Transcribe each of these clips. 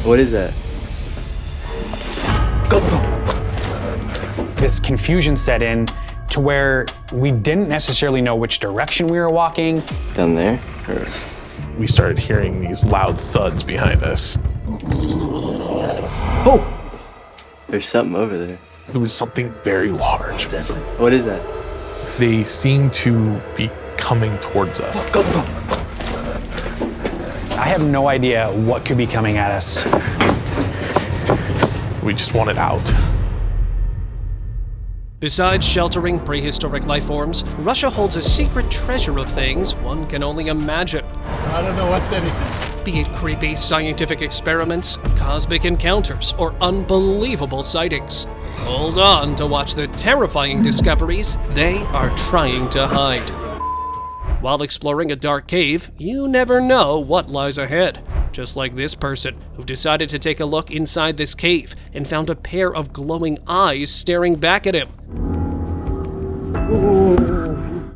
What is that? Go! This confusion set in to where we didn't necessarily know which direction we were walking. Down there? Or... We started hearing these loud thuds behind us. Oh! There's something over there. It was something very large. What is that? They seem to be coming towards us. Go! I have no idea what could be coming at us. We just wanted out. Besides sheltering prehistoric life forms, Russia holds a secret treasure of things one can only imagine. I don't know what that is. Be it creepy scientific experiments, cosmic encounters, or unbelievable sightings. Hold on to watch the terrifying discoveries they are trying to hide. While exploring a dark cave, you never know what lies ahead. Just like this person, who decided to take a look inside this cave and found a pair of glowing eyes staring back at him.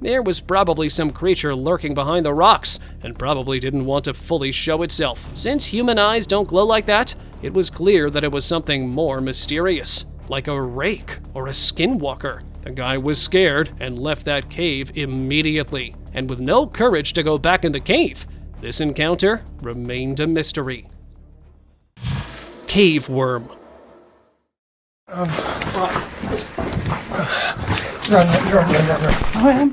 There was probably some creature lurking behind the rocks, and probably didn't want to fully show itself. Since human eyes don't glow like that, it was clear that it was something more mysterious, like a rake or a skinwalker. The guy was scared and left that cave immediately, and with no courage to go back in the cave, this encounter remained a mystery. Cave worm. Run.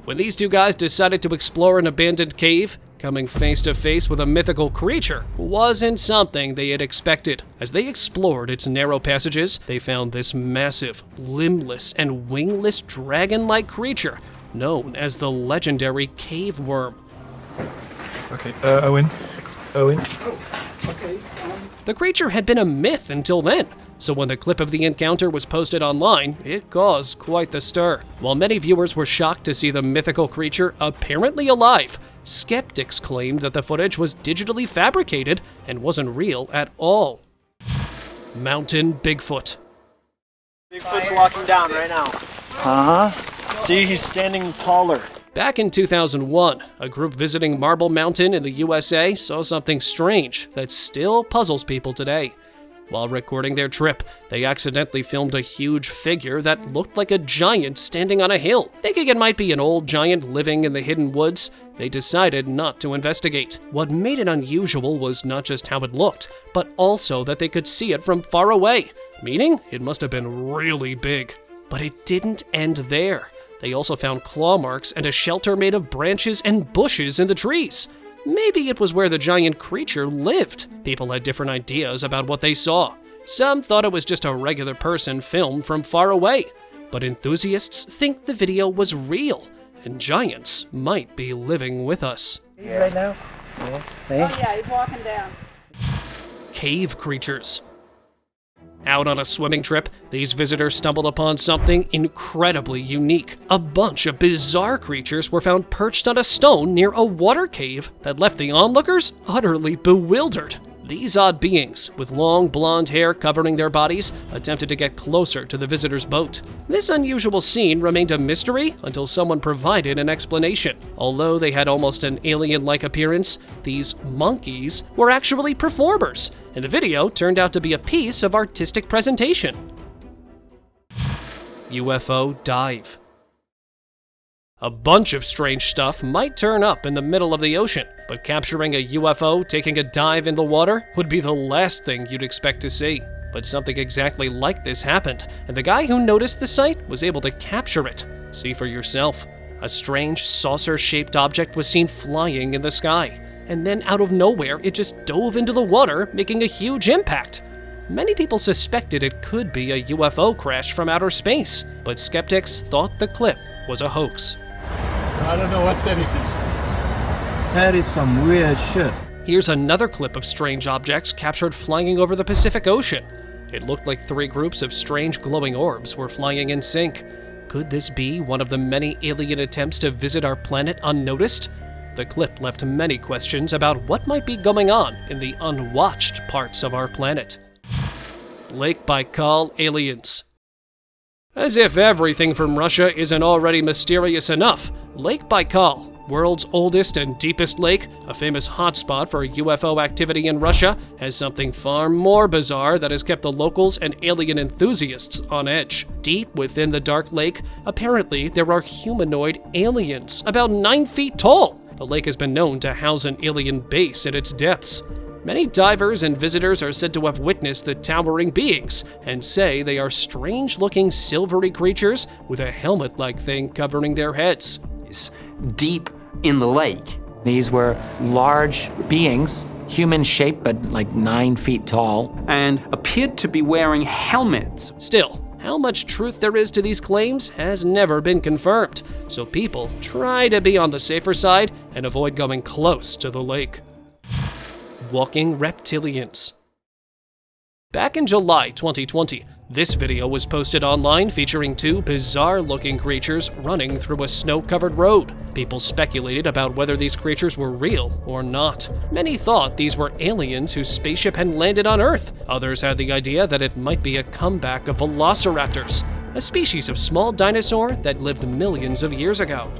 When these two guys decided to explore an abandoned cave, coming face to face with a mythical creature wasn't something they had expected. As they explored its narrow passages, they found this massive, limbless, and wingless dragon-like creature known as the legendary cave worm. Okay, Owen. The creature had been a myth until then, so when the clip of the encounter was posted online, it caused quite the stir. While many viewers were shocked to see the mythical creature apparently alive, skeptics claimed that the footage was digitally fabricated and wasn't real at all. Mountain Bigfoot. Bigfoot's walking down right now. Huh? See, he's standing taller. Back in 2001, a group visiting Marble Mountain in the USA saw something strange that still puzzles people today. While recording their trip, they accidentally filmed a huge figure that looked like a giant standing on a hill. Thinking it might be an old giant living in the hidden woods, they decided not to investigate. What made it unusual was not just how it looked, but also that they could see it from far away, meaning it must have been really big. But it didn't end there. They also found claw marks and a shelter made of branches and bushes in the trees. Maybe it was where the giant creature lived. People had different ideas about what they saw. Some thought it was just a regular person filmed from far away, but enthusiasts think the video was real, and giants might be living with us. Right now? Oh yeah, he's walking down. Cave creatures. Out on a swimming trip, these visitors stumbled upon something incredibly unique. A bunch of bizarre creatures were found perched on a stone near a water cave that left the onlookers utterly bewildered. These odd beings, with long blonde hair covering their bodies, attempted to get closer to the visitors' boat. This unusual scene remained a mystery until someone provided an explanation. Although they had almost an alien-like appearance, these monkeys were actually performers, and the video turned out to be a piece of artistic presentation. UFO Dive. A bunch of strange stuff might turn up in the middle of the ocean, but capturing a UFO taking a dive in the water would be the last thing you'd expect to see. But something exactly like this happened, and the guy who noticed the sight was able to capture it. See for yourself. A strange saucer-shaped object was seen flying in the sky, and then out of nowhere it just dove into the water, making a huge impact. Many people suspected it could be a UFO crash from outer space, but skeptics thought the clip was a hoax. I don't know what that is. That is some weird shit. Here's another clip of strange objects captured flying over the Pacific Ocean. It looked like 3 groups of strange glowing orbs were flying in sync. Could this be one of the many alien attempts to visit our planet unnoticed? The clip left many questions about what might be going on in the unwatched parts of our planet. Lake Bykov aliens. As if everything from Russia isn't already mysterious enough, Lake Bykov, World's oldest and deepest lake, a famous hotspot for UFO activity in Russia, has something far more bizarre that has kept the locals and alien enthusiasts on edge. Deep within the dark lake, apparently there are humanoid aliens, about 9 feet tall. The lake has been known to house an alien base in its depths. Many divers and visitors are said to have witnessed the towering beings and say they are strange-looking silvery creatures with a helmet-like thing covering their heads. Deep in the lake, these were large beings, human-shaped but like 9 feet tall, and appeared to be wearing helmets. Still, how much truth there is to these claims has never been confirmed, so people try to be on the safer side and avoid going close to the lake. Walking reptilians. Back in July 2020, this video was posted online featuring 2 bizarre-looking creatures running through a snow-covered road. People speculated about whether these creatures were real or not. Many thought these were aliens whose spaceship had landed on Earth. Others had the idea that it might be a comeback of velociraptors, a species of small dinosaur that lived millions of years ago.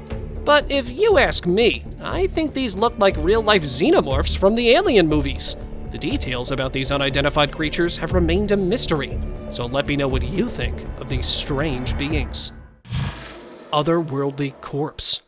But if you ask me, I think these look like real-life xenomorphs from the Alien movies. The details about these unidentified creatures have remained a mystery, so let me know what you think of these strange beings. Otherworldly corpse.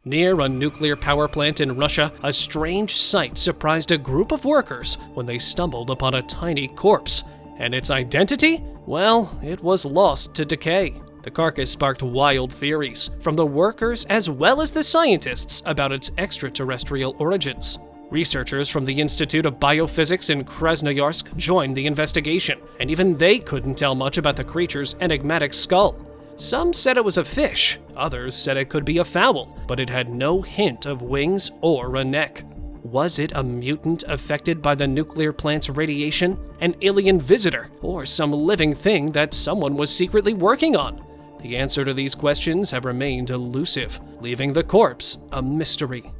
Near a nuclear power plant in Russia, a strange sight surprised a group of workers when they stumbled upon a tiny corpse. And its identity? Well, it was lost to decay. The carcass sparked wild theories from the workers as well as the scientists about its extraterrestrial origins. Researchers from the Institute of Biophysics in Krasnoyarsk joined the investigation, and even they couldn't tell much about the creature's enigmatic skull. Some said it was a fish, others said it could be a fowl, but it had no hint of wings or a neck. Was it a mutant affected by the nuclear plant's radiation, an alien visitor, or some living thing that someone was secretly working on? The answer to these questions have remained elusive, leaving the corpse a mystery.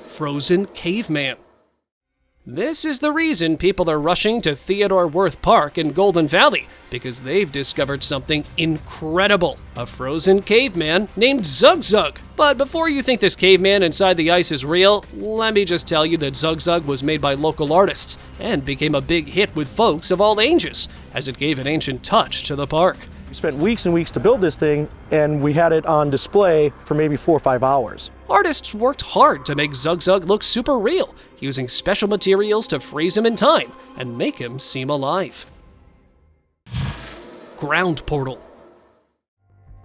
Frozen caveman. This is the reason people are rushing to Theodore Wirth Park in Golden Valley, because they've discovered something incredible, a frozen caveman named Zug Zug. But before you think this caveman inside the ice is real, let me just tell you that Zug Zug was made by local artists and became a big hit with folks of all ages, as it gave an ancient touch to the park. We spent weeks and weeks to build this thing, and we had it on display for maybe 4 or 5 hours. Artists worked hard to make Zug Zug look super real, using special materials to freeze him in time and make him seem alive. Ground portal.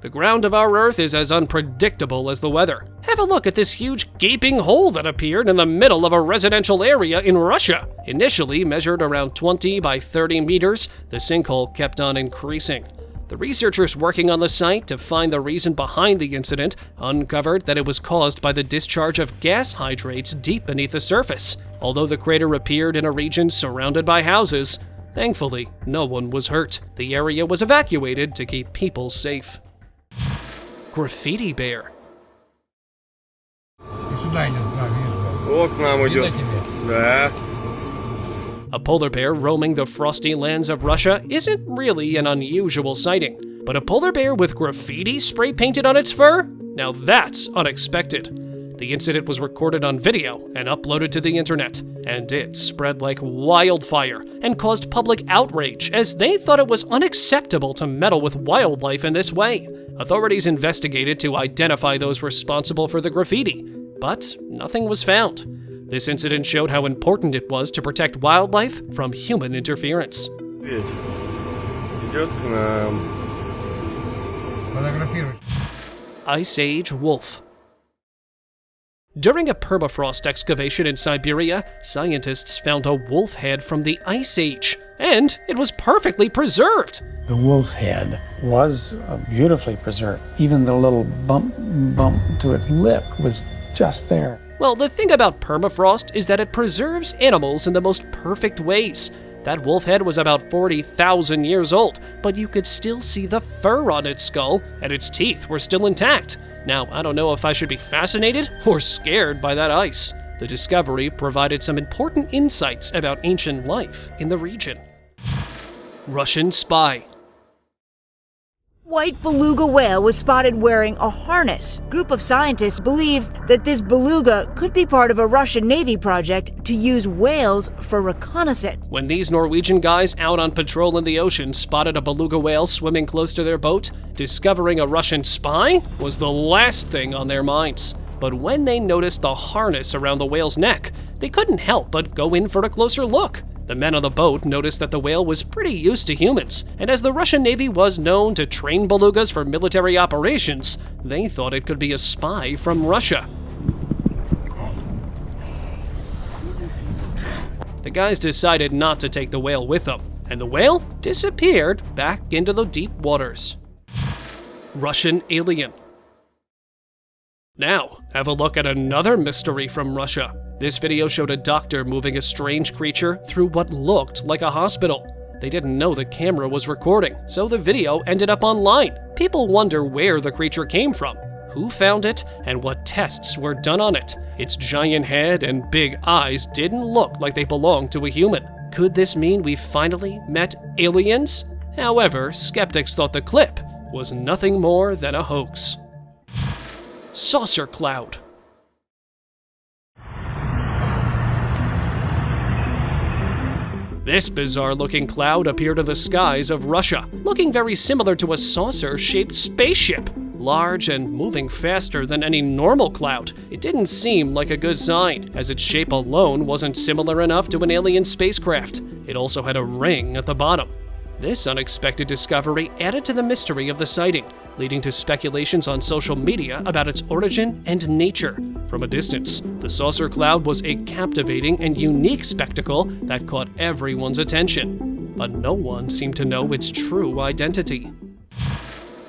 The ground of our Earth is as unpredictable as the weather. Have a look at this huge gaping hole that appeared in the middle of a residential area in Russia. Initially measured around 20 by 30 meters, the sinkhole kept on increasing. The researchers working on the site to find the reason behind the incident uncovered that it was caused by the discharge of gas hydrates deep beneath the surface. Although the crater appeared in a region surrounded by houses, thankfully, no one was hurt. The area was evacuated to keep people safe. Graffiti bear. A polar bear roaming the frosty lands of Russia isn't really an unusual sighting, but a polar bear with graffiti spray painted on its fur? Now that's unexpected. The incident was recorded on video and uploaded to the internet, and it spread like wildfire and caused public outrage as they thought it was unacceptable to meddle with wildlife in this way. Authorities investigated to identify those responsible for the graffiti, but nothing was found. This incident showed how important it was to protect wildlife from human interference. Ice Age wolf. During a permafrost excavation in Siberia, scientists found a wolf head from the Ice Age, and it was perfectly preserved. The wolf head was beautifully preserved. Even the little bump to its lip was just there. Well, the thing about permafrost is that it preserves animals in the most perfect ways. That wolf head was about 40,000 years old, but you could still see the fur on its skull, and its teeth were still intact. Now, I don't know if I should be fascinated or scared by that ice. The discovery provided some important insights about ancient life in the region. Russian spy. white beluga whale was spotted wearing a harness. A group of scientists believe that this beluga could be part of a Russian Navy project to use whales for reconnaissance. When these Norwegian guys out on patrol in the ocean spotted a beluga whale swimming close to their boat, discovering a Russian spy was the last thing on their minds. But when they noticed the harness around the whale's neck, they couldn't help but go in for a closer look. The men on the boat noticed that the whale was pretty used to humans, and as the Russian Navy was known to train belugas for military operations, they thought it could be a spy from Russia. The guys decided not to take the whale with them, and the whale disappeared back into the deep waters. Russian alien. Now, have a look at another mystery from Russia. This video showed a doctor moving a strange creature through what looked like a hospital. They didn't know the camera was recording, so the video ended up online. People wonder where the creature came from, who found it, and what tests were done on it. Its giant head and big eyes didn't look like they belonged to a human. Could this mean we finally met aliens? However, skeptics thought the clip was nothing more than a hoax. Saucer cloud. This bizarre-looking cloud appeared in the skies of Russia, looking very similar to a saucer-shaped spaceship. Large and moving faster than any normal cloud, it didn't seem like a good sign, as its shape alone wasn't similar enough to an alien spacecraft. It also had a ring at the bottom. This unexpected discovery added to the mystery of the sighting, leading to speculations on social media about its origin and nature. From a distance, the saucer cloud was a captivating and unique spectacle that caught everyone's attention, but no one seemed to know its true identity.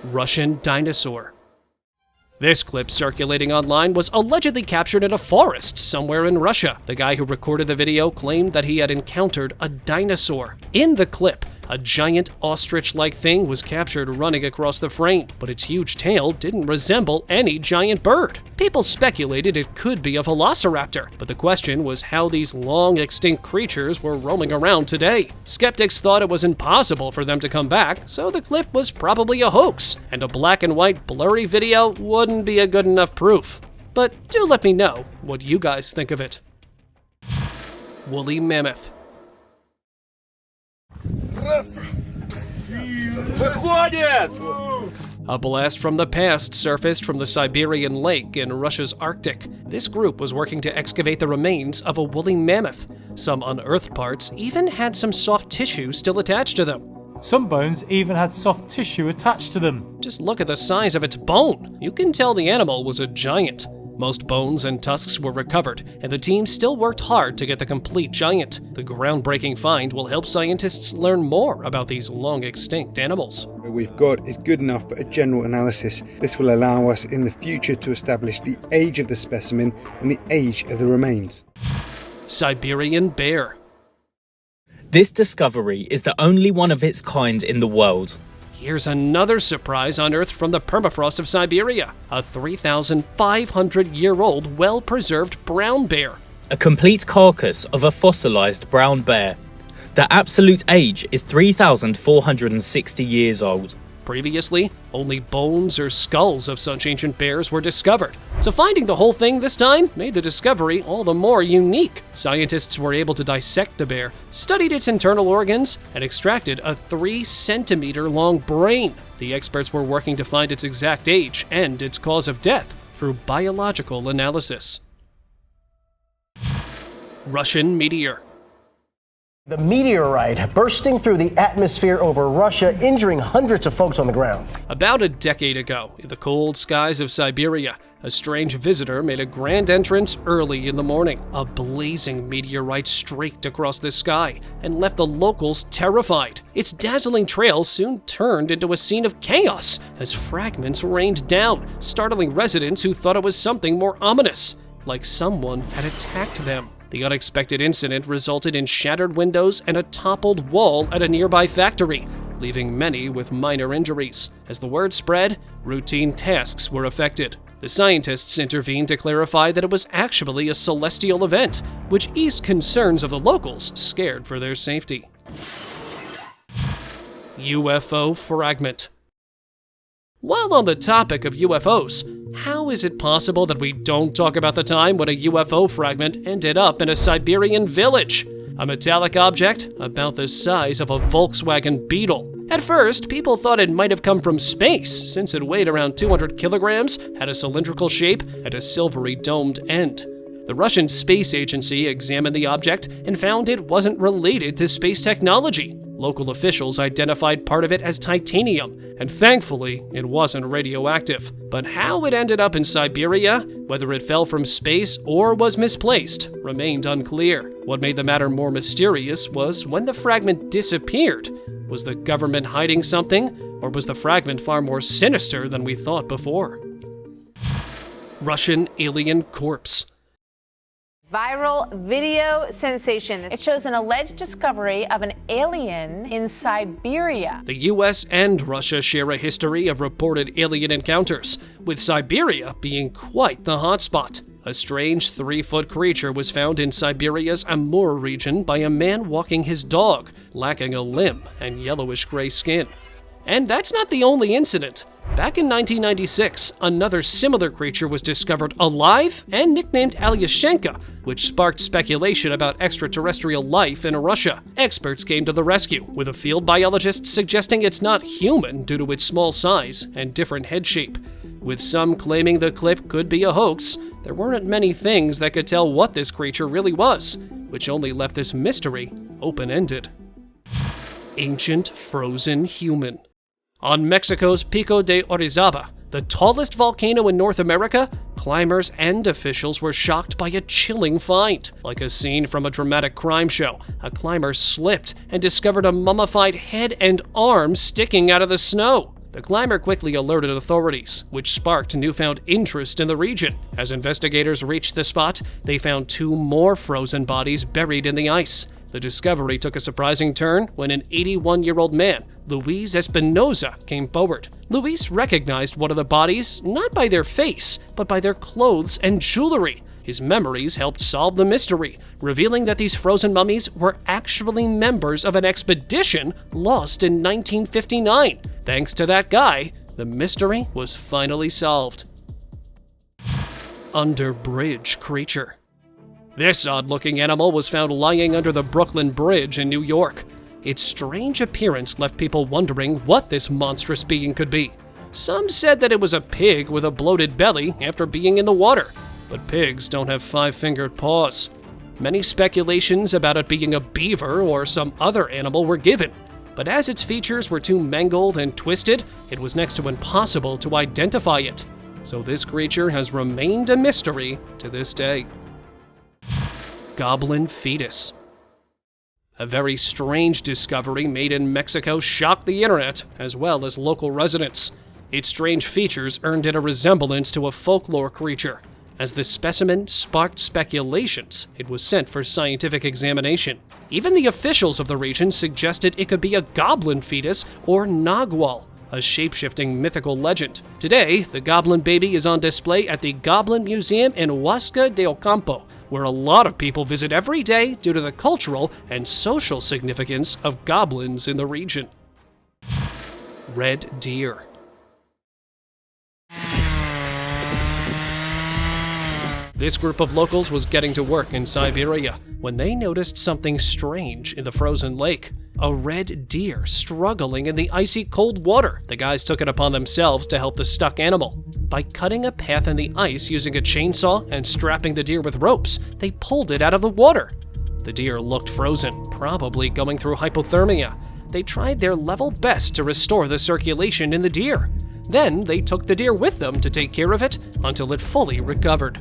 Russian dinosaur. This clip circulating online was allegedly captured in a forest somewhere in Russia. The guy who recorded the video claimed that he had encountered a dinosaur. In the clip, a giant ostrich-like thing was captured running across the frame, but its huge tail didn't resemble any giant bird. People speculated it could be a velociraptor, but the question was how these long-extinct creatures were roaming around today. Skeptics thought it was impossible for them to come back, so the clip was probably a hoax, and a black and white blurry video wouldn't be a good enough proof. But do let me know what you guys think of it. Woolly mammoth. A blast from the past surfaced from the Siberian lake in Russia's Arctic. This group was working to excavate the remains of a woolly mammoth. Some unearthed parts even had some soft tissue still attached to them. Some bones even had soft tissue attached to them. Just look at the size of its bone. You can tell the animal was a giant. Most bones and tusks were recovered, and the team still worked hard to get the complete giant. The groundbreaking find will help scientists learn more about these long-extinct animals. What we've got is good enough for a general analysis. This will allow us in the future to establish the age of the specimen and the age of the remains. Siberian bear. This discovery is the only one of its kind in the world. Here's another surprise unearthed from the permafrost of Siberia, a 3,500-year-old well-preserved brown bear. A complete carcass of a fossilized brown bear. The absolute age is 3,460 years old. Previously, only bones or skulls of such ancient bears were discovered, so finding the whole thing this time made the discovery all the more unique. Scientists were able to dissect the bear, studied its internal organs, and extracted a 3-centimeter-long brain. The experts were working to find its exact age and its cause of death through biological analysis. Russian meteor. The meteorite bursting through the atmosphere over Russia, injuring hundreds of folks on the ground. About a decade ago, in the cold skies of Siberia, a strange visitor made a grand entrance early in the morning. A blazing meteorite streaked across the sky and left the locals terrified. Its dazzling trail soon turned into a scene of chaos as fragments rained down, startling residents who thought it was something more ominous, like someone had attacked them. The unexpected incident resulted in shattered windows and a toppled wall at a nearby factory, leaving many with minor injuries. As the word spread, routine tasks were affected. The scientists intervened to clarify that it was actually a celestial event, which eased concerns of the locals scared for their safety. UFO Fragment. While on the topic of UFOs, how is it possible that we don't talk about the time when a UFO fragment ended up in a Siberian village? A metallic object about the size of a Volkswagen Beetle. At first, people thought it might have come from space, since it weighed around 200 kilograms, had a cylindrical shape, and a silvery domed end. The Russian Space Agency examined the object and found it wasn't related to space technology. Local officials identified part of it as titanium, and thankfully, it wasn't radioactive. But how it ended up in Siberia, whether it fell from space or was misplaced, remained unclear. What made the matter more mysterious was when the fragment disappeared. Was the government hiding something, or was the fragment far more sinister than we thought before? Russian alien corpse. Viral video sensation. It shows an alleged discovery of an alien in Siberia. The US and Russia share a history of reported alien encounters, with Siberia being quite the hotspot. A strange 3-foot creature was found in Siberia's Amur region by a man walking his dog, lacking a limb and yellowish-gray skin. And that's not the only incident. Back in 1996, another similar creature was discovered alive and nicknamed Alyoshenka, which sparked speculation about extraterrestrial life in Russia. Experts came to the rescue, with a field biologist suggesting it's not human due to its small size and different head shape. With some claiming the clip could be a hoax, there weren't many things that could tell what this creature really was, which only left this mystery open-ended. Ancient frozen human. On Mexico's Pico de Orizaba, the tallest volcano in North America, climbers and officials were shocked by a chilling find. Like a scene from a dramatic crime show, a climber slipped and discovered a mummified head and arms sticking out of the snow. The climber quickly alerted authorities, which sparked newfound interest in the region. As investigators reached the spot, they found 2 more frozen bodies buried in the ice. The discovery took a surprising turn when an 81-year-old man, Luis Espinoza, came forward. Luis recognized one of the bodies not by their face, but by their clothes and jewelry. His memories helped solve the mystery, revealing that these frozen mummies were actually members of an expedition lost in 1959. Thanks to that guy, the mystery was finally solved. Underbridge Creature. This odd-looking animal was found lying under the Brooklyn Bridge in New York. Its strange appearance left people wondering what this monstrous being could be. Some said that it was a pig with a bloated belly after being in the water, but pigs don't have 5-fingered paws. Many speculations about it being a beaver or some other animal were given, but as its features were too mangled and twisted, it was next to impossible to identify it. So this creature has remained a mystery to this day. Goblin fetus. A very strange discovery made in Mexico shocked the internet as well as local residents. Its strange features earned it a resemblance to a folklore creature. As the specimen sparked speculations, it was sent for scientific examination. Even the officials of the region suggested it could be a goblin fetus or nagual, a shape-shifting mythical legend. Today, the goblin baby is on display at the Goblin Museum in Huasca de Ocampo, where a lot of people visit every day due to the cultural and social significance of goblins in the region. Red deer. This group of locals was getting to work in Siberia when they noticed something strange in the frozen lake. A red deer struggling in the icy cold water. The guys took it upon themselves to help the stuck animal. By cutting a path in the ice using a chainsaw and strapping the deer with ropes, they pulled it out of the water. The deer looked frozen, probably going through hypothermia. They tried their level best to restore the circulation in the deer. Then they took the deer with them to take care of it until it fully recovered.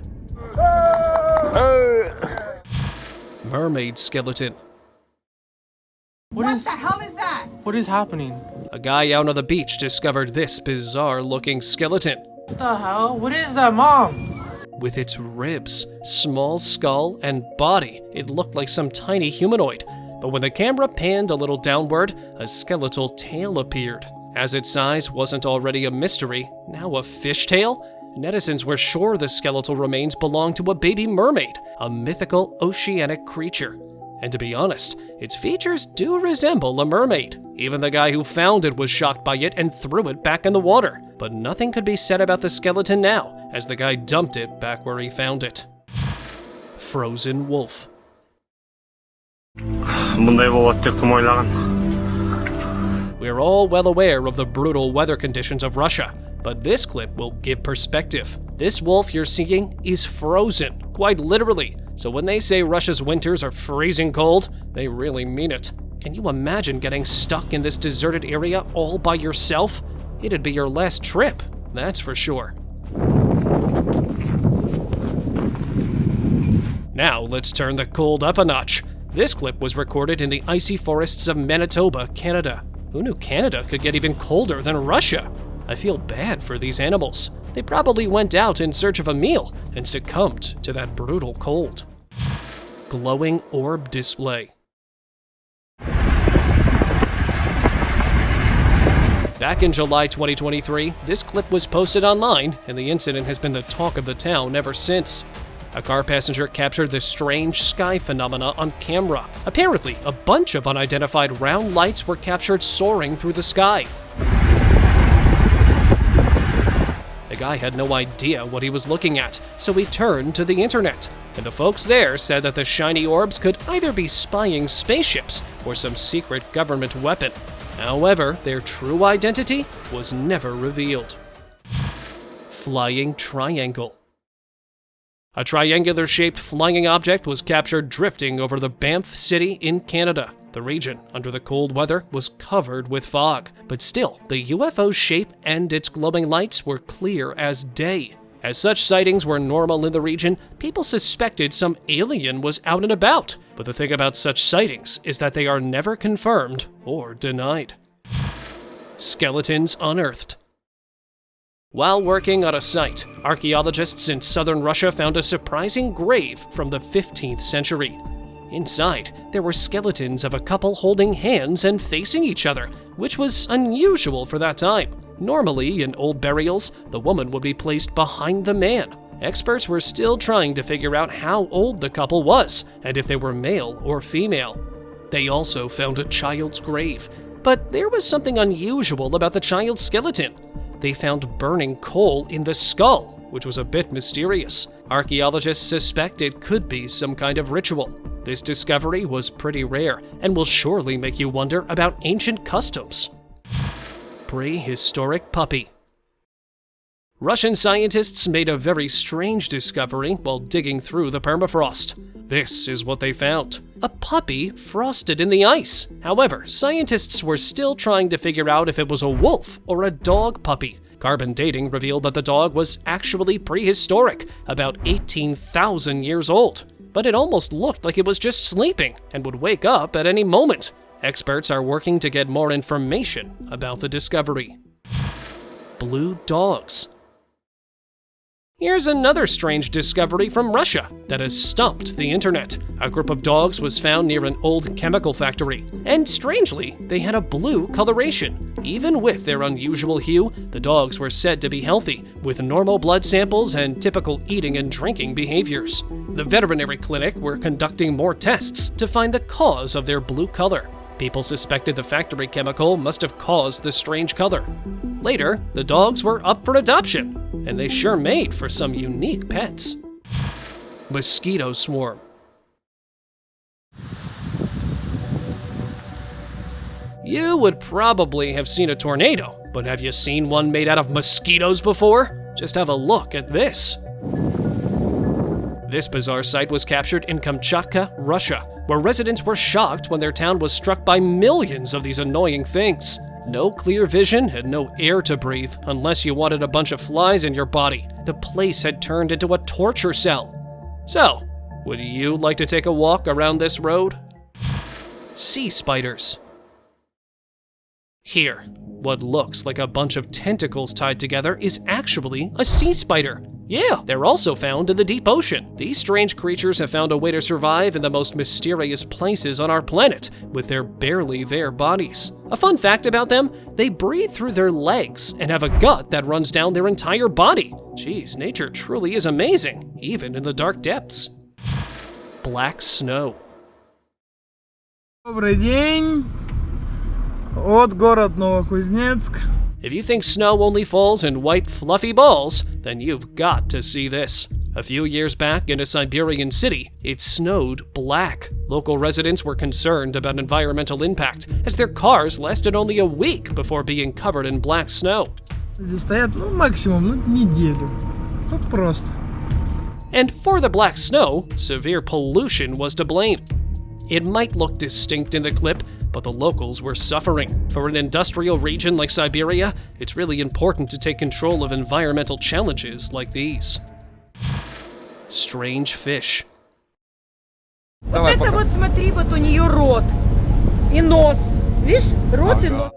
Mermaid Skeleton. What the hell is that? What is happening? A guy out on the beach discovered this bizarre-looking skeleton. What the hell? What is that, Mom? With its ribs, small skull, and body, it looked like some tiny humanoid. But when the camera panned a little downward, a skeletal tail appeared. As its size wasn't already a mystery, now a fishtail? Netizens were sure the skeletal remains belonged to a baby mermaid, a mythical oceanic creature. And to be honest, its features do resemble a mermaid. Even the guy who found it was shocked by it and threw it back in the water. but nothing could be said about the skeleton now, as the guy dumped it back where he found it. Frozen wolf. We're all well aware of the brutal weather conditions of Russia, but this clip will give perspective. This wolf you're seeing is frozen, quite literally. So when they say Russia's winters are freezing cold, they really mean it. Can you imagine getting stuck in this deserted area all by yourself? It'd be your last trip, that's for sure. Now let's turn the cold up a notch. This clip was recorded in the icy forests of Manitoba, Canada. Who knew Canada could get even colder than Russia? I feel bad for these animals. They probably went out in search of a meal and succumbed to that brutal cold. Glowing orb display. Back in July 2023, this clip was posted online, and the incident has been the talk of the town ever since. A car passenger captured this strange sky phenomena on camera. Apparently, a bunch of unidentified round lights were captured soaring through the sky. The guy had no idea what he was looking at, so he turned to the internet. And the folks there said that the shiny orbs could either be spying spaceships or some secret government weapon. However, their true identity was never revealed. Flying triangle. A triangular-shaped flying object was captured drifting over the Banff city in Canada. The region, under the cold weather, was covered with fog, but still, the UFO's shape and its glowing lights were clear as day. As such sightings were normal in the region, people suspected some alien was out and about. But the thing about such sightings is that they are never confirmed or denied. Skeletons unearthed. While working on a site, archaeologists in southern Russia found a surprising grave from the 15th century. Inside, there were skeletons of a couple holding hands and facing each other, which was unusual for that time. Normally, in old burials, the woman would be placed behind the man. Experts were still trying to figure out how old the couple was, and if they were male or female. They also found a child's grave, but there was something unusual about the child's skeleton. They found burning coal in the skull, which was a bit mysterious. Archaeologists suspect it could be some kind of ritual. This discovery was pretty rare and will surely make you wonder about ancient customs. Prehistoric puppy. Russian scientists made a very strange discovery while digging through the permafrost. This is what they found: a puppy frosted in the ice. However, scientists were still trying to figure out if it was a wolf or a dog puppy. Carbon dating revealed that the dog was actually prehistoric, about 18,000 years old. But it almost looked like it was just sleeping and would wake up at any moment. Experts are working to get more information about the discovery. Blue dogs. Here's another strange discovery from Russia that has stumped the internet. A group of dogs was found near an old chemical factory, and strangely, they had a blue coloration. Even with their unusual hue, the dogs were said to be healthy, with normal blood samples and typical eating and drinking behaviors. The veterinary clinic were conducting more tests to find the cause of their blue color. People suspected the factory chemical must have caused the strange color. Later, the dogs were up for adoption, and they sure made for some unique pets. Mosquito swarm. You would probably have seen a tornado, but have you seen one made out of mosquitoes before? Just have a look at this. This bizarre sight was captured in Kamchatka, Russia, where residents were shocked when their town was struck by millions of these annoying things. No clear vision and no air to breathe unless you wanted a bunch of flies in your body. The place had turned into a torture cell. So, would you like to take a walk around this road? Sea spiders. Here, what looks like a bunch of tentacles tied together is actually a sea spider. Yeah, they're also found in the deep ocean. These strange creatures have found a way to survive in the most mysterious places on our planet, with their barely there bodies. A fun fact about them, they breathe through their legs and have a gut that runs down their entire body. Geez, nature truly is amazing, even in the dark depths. Black snow. Добрый день. От город Новокузнецк. If you think snow only falls in white fluffy balls, then you've got to see this. A few years back in a Siberian city, it snowed black. Local residents were concerned about environmental impact, as their cars lasted only a week before being covered in black snow. And for the black snow, severe pollution was to blame. It might look distinct in the clip, but the locals were suffering. For an industrial region like Siberia, it's really important to take control of environmental challenges like these. Strange fish.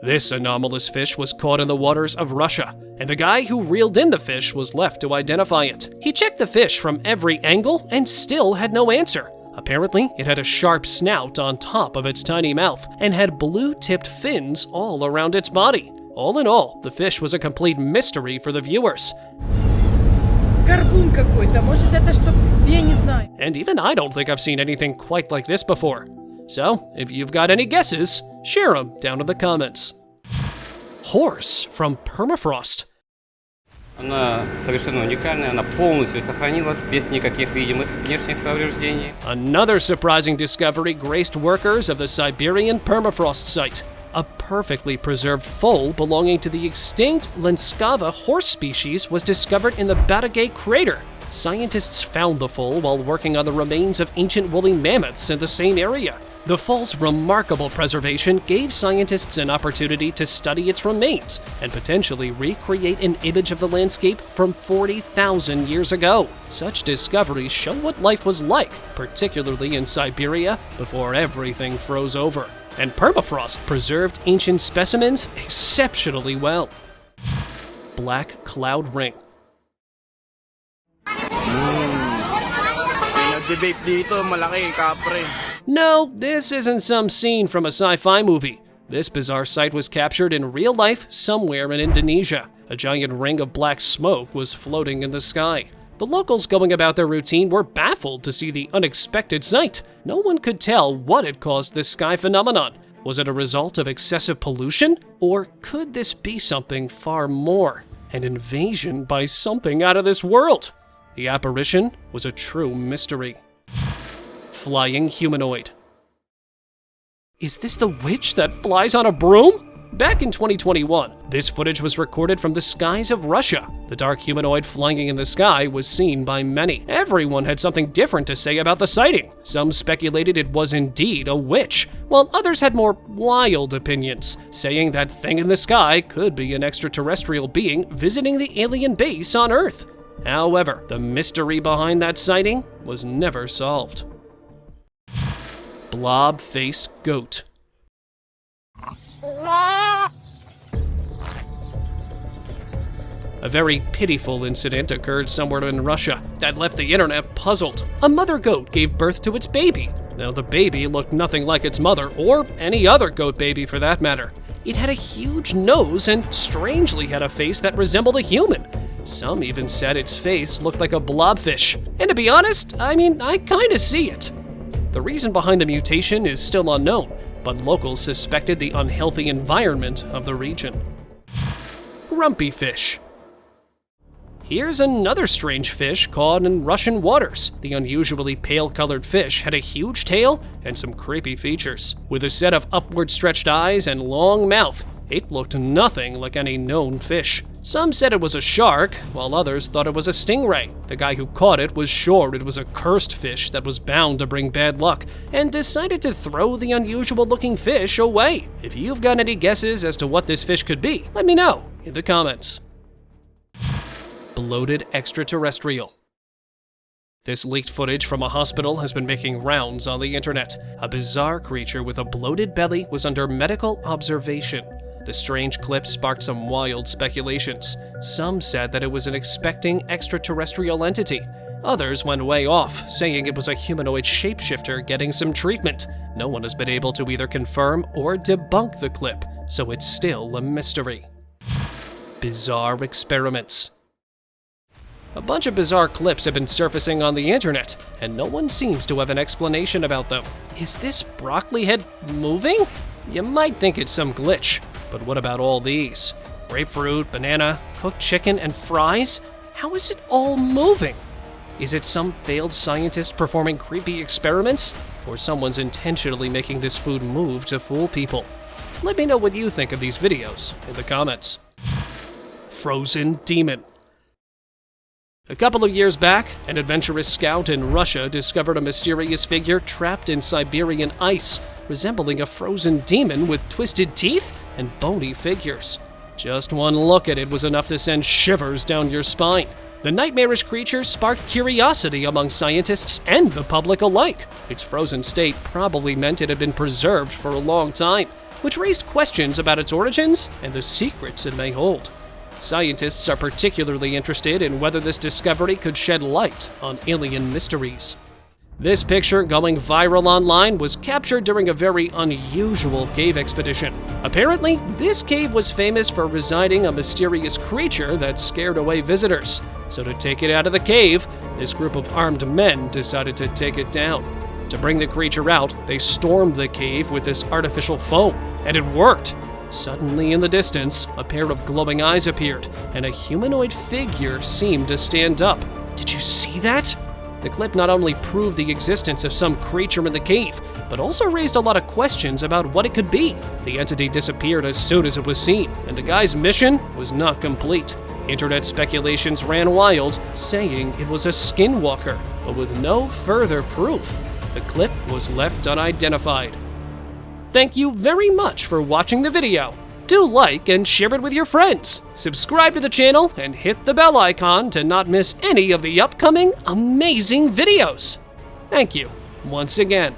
This anomalous fish was caught in the waters of Russia, and the guy who reeled in the fish was left to identify it. He checked the fish from every angle and still had no answer. Apparently, it had a sharp snout on top of its tiny mouth and had blue-tipped fins all around its body. All in all, the fish was a complete mystery for the viewers. And even I don't think I've seen anything quite like this before. So, if you've got any guesses, share them down in the comments. Horse from permafrost. Она совершенно уникальная, она полностью сохранилась без никаких видимых внешних повреждений. Another surprising discovery graced workers of the Siberian permafrost site. A perfectly preserved foal belonging to the extinct Lenskava horse species was discovered in the Bloatedextraterrestrial crater. Scientists found the foal while working on the remains of ancient woolly mammoths in the same area. The foal's remarkable preservation gave scientists an opportunity to study its remains and potentially recreate an image of the landscape from 40,000 years ago. Such discoveries show what life was like, particularly in Siberia, before everything froze over. And permafrost preserved ancient specimens exceptionally well. Black cloud ring. No, this isn't some scene from a sci-fi movie. This bizarre sight was captured in real life somewhere in Indonesia. A giant ring of black smoke was floating in the sky. The locals going about their routine were baffled to see the unexpected sight. No one could tell what had caused this sky phenomenon. Was it a result of excessive pollution? Or could this be something far more? An invasion by something out of this world? The apparition was a true mystery. Flying humanoid. Is this the witch that flies on a broom? Back in 2021, this footage was recorded from the skies of Russia. The dark humanoid flying in the sky was seen by many. Everyone had something different to say about the sighting. Some speculated it was indeed a witch, while others had more wild opinions, saying that thing in the sky could be an extraterrestrial being visiting the alien base on Earth. However, the mystery behind that sighting was never solved. Blob-faced goat. A very pitiful incident occurred somewhere in Russia that left the internet puzzled. A mother goat gave birth to its baby. Now, the baby looked nothing like its mother, or any other goat baby for that matter. It had a huge nose and strangely had a face that resembled a human. Some even said its face looked like a blobfish. And to be honest, I kinda see it. The reason behind the mutation is still unknown, but locals suspected the unhealthy environment of the region. Grumpy fish. Here's another strange fish caught in Russian waters. The unusually pale-colored fish had a huge tail and some creepy features. With a set of upward stretched eyes and long mouth, it looked nothing like any known fish. Some said it was a shark, while others thought it was a stingray. The guy who caught it was sure it was a cursed fish that was bound to bring bad luck, and decided to throw the unusual-looking fish away. If you've got any guesses as to what this fish could be, let me know in the comments. Bloatedextraterrestrial. This leaked footage from a hospital has been making rounds on the internet. A bizarre creature with a bloated belly was under medical observation. The strange clip sparked some wild speculations. Some said that it was an expecting extraterrestrial entity. Others went way off, saying it was a humanoid shapeshifter getting some treatment. No one has been able to either confirm or debunk the clip, so it's still a mystery. Bizarre experiments. A bunch of bizarre clips have been surfacing on the internet, and no one seems to have an explanation about them. Is this broccoli head moving? You might think it's some glitch, but what about all these? Grapefruit, banana, cooked chicken, and fries? How is it all moving? Is it some failed scientist performing creepy experiments? Or someone's intentionally making this food move to fool people? Let me know what you think of these videos in the comments. Frozen demon. A couple of years back, an adventurous scout in Russia discovered a mysterious figure trapped in Siberian ice, resembling a frozen demon with twisted teeth and bony figures. Just one look at it was enough to send shivers down your spine. The nightmarish creature sparked curiosity among scientists and the public alike. Its frozen state probably meant it had been preserved for a long time, which raised questions about its origins and the secrets it may hold. Scientists are particularly interested in whether this discovery could shed light on alien mysteries. This picture going viral online was captured during a very unusual cave expedition. Apparently, this cave was famous for residing a mysterious creature that scared away visitors. So to take it out of the cave, this group of armed men decided to take it down. To bring the creature out, they stormed the cave with this artificial foam, and it worked. Suddenly in the distance, a pair of glowing eyes appeared, and a humanoid figure seemed to stand up. Did you see that? The clip not only proved the existence of some creature in the cave, but also raised a lot of questions about what it could be. The entity disappeared as soon as it was seen, and the guy's mission was not complete. Internet speculations ran wild, saying it was a skinwalker, but with no further proof. The clip was left unidentified. Thank you very much for watching the video. Do like and share it with your friends. Subscribe to the channel and hit the bell icon to not miss any of the upcoming amazing videos. Thank you once again.